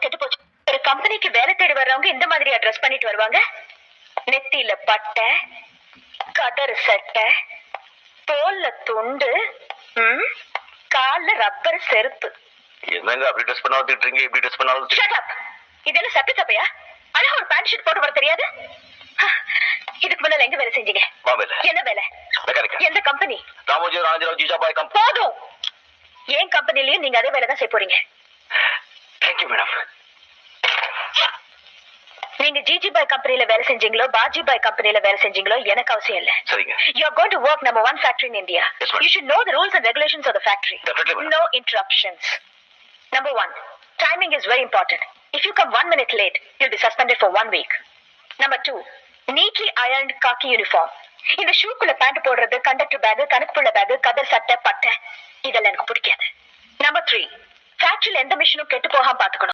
கெட்டு போச்சு. ஒரு கம்பெனிக்கு வேலை தேடி வர்றவங்க இந்த மாதிரி ட்ரெஸ் பண்ணிட்டு வருவாங்க. நெத்தியில பட்டை, கதறு சட்டை, தோல்ல துண்டு, கால்ல ரப்பர் செருப்பு. என்னங்க அப்படி ட்ரெஸ் பண்ணா வந்துட்டீங்க, இப்படி ட்ரெஸ் பண்ணாலும் ஷட் அப். இதெல்லாம் சப்பி தப்பையா? அழகா ஒரு பேண்ட் ஷர்ட் போட்டு வர தெரியாது? இதுக்கு முன்னால எங்க வேலை செஞ்சீங்க? என்ன வேலை? எந்த கம்பெனி? ராமோஜி ராஜராவ் ஜிஜாபாய் கம்பெனி. போதும். ஏன் கம்பெனிலயும் நீங்க அதே வேலை தான் செய்ய போறீங்க. Thank you madam. நீங்க ஜிஜிபாய் கம்பெனில வேலை செஞ்சீங்களோ பாஜிபாய் கம்பெனில வேலை செஞ்சீங்களோ எனக்கு அவசியம் இல்ல. சரிங்க. You are going to work number 1 factory in India. Yes, ma'am. You should know the rules and regulations of the factory. Definitely, madam. No interruptions. Number 1, timing is very important. If you come 1 minute late, you'll be suspended for 1 week. Number 2, neatly ironed khaki uniform. இந்த ஷூக்குள்ள pant போடுறது, conductor back, கணக்குப்புள்ள back, கதர் சட்டை, பட்டை இதெல்லாம் எனக்கு பிடிக்காது. Number 3, ஃபேக்டரியில எந்த மிஷினும் கெட்டு போகாம பாத்துக்கணும்.